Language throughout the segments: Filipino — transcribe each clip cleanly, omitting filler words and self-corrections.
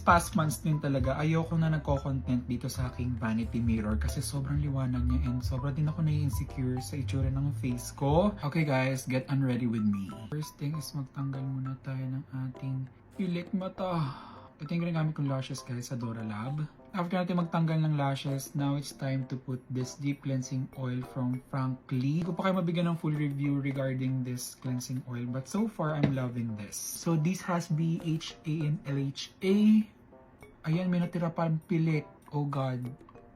past months din talaga, ayoko na nagko-content dito sa aking vanity mirror kasi sobrang liwanag niya and sobrang din ako nai-insecure sa itsura ng face ko. Okay guys, get unready with me. First thing is magtanggal muna tayo ng ating pilik mata. Ito yung ginagamit kong lashes guys sa Dora Lab. After natin magtanggal ng lashes, now it's time to put this deep cleansing oil from Frankly. Hindi ko pa kayo mabigyan ng full review regarding this cleansing oil, but so far, I'm loving this. So this has BHA and LHA. Ayan, may natira pa ang pilik. Oh God,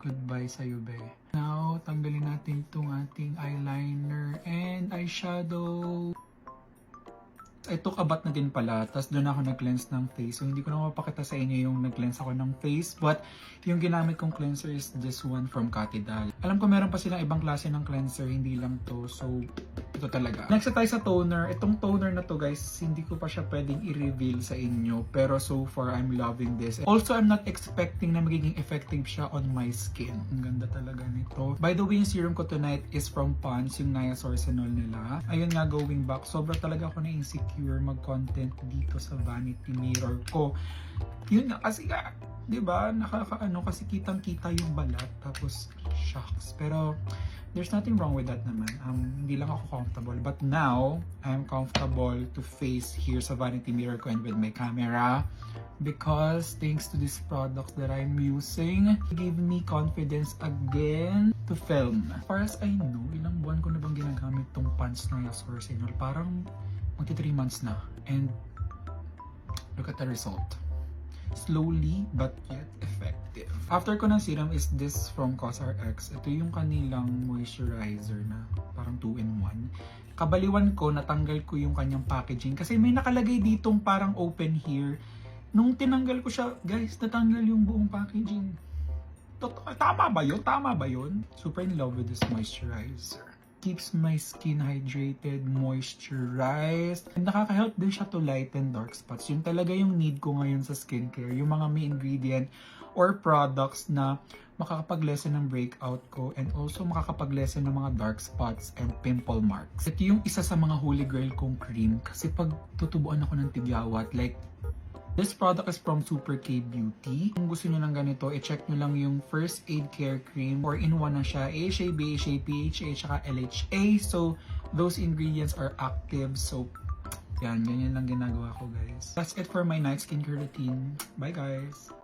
goodbye sa'yo, be. Now, tanggalin natin itong ating eyeliner and eyeshadow. I took a bath na din pala, tapos doon ako nag-cleanse ng face. So, hindi ko na mapakita sa inyo yung nag-cleanse ako ng face. But, yung ginamit kong cleanser is this one from Katidal. Alam ko meron pa silang ibang klase ng cleanser, hindi lang to. So, ito talaga. Next na tayo sa toner. Itong toner na to guys, hindi ko pa siya pwedeng i-reveal sa inyo. Pero so far, I'm loving this. Also, I'm not expecting na magiging effective siya on my skin. Ang ganda talaga nito. By the way, yung serum ko tonight is from Pond's, yung Niasourcinol nila. Ayun nga, going back, sobra talaga ako na-insecure mag-content dito sa vanity mirror ko. Yun nga kasi nga, 'di ba? Nakakaano kasi kitang-kita yung balat tapos shocks. Pero there's nothing wrong with that naman. Hindi lang ako comfortable. But now, I'm comfortable to face here sa vanity mirror ko and with my camera because thanks to this product that I'm using, give me confidence again to film. As far as I know, ilang buwan ko na bang ginagamit tong Pond's Niasourcinol? Parang magti 3 months na. And look at the result. Slowly but yet effective. After ko ng serum is this from COSRX. Ito yung kanilang moisturizer na parang 2-in-1. Kabaliwan ko, natanggal ko yung kanyang packaging kasi may nakalagay ditong parang open here. Nung tinanggal ko siya, guys, natanggal yung buong packaging. Tama ba yun? Tama ba yun? Super in love with this moisturizer. Keeps my skin hydrated, moisturized, and nakaka-help din siya to lighten dark spots. Yun talaga yung need ko ngayon sa skincare, yung mga may ingredient or products na makakapag-lessen ng breakout ko and also makakapag-lessen ng mga dark spots and pimple marks. Ito yung isa sa mga holy grail kong cream kasi pag tutubuan ako ng tigyawat, like this product is from Super K Beauty. Kung gusto niyo ng ganito, i-check niyo lang yung First Aid Care Cream or in one na siya, AHA, BHA, PHA, saka LHA. So, those ingredients are active. So, yan, ganyan lang ginagawa ko guys. That's it for my night skincare routine. Bye guys!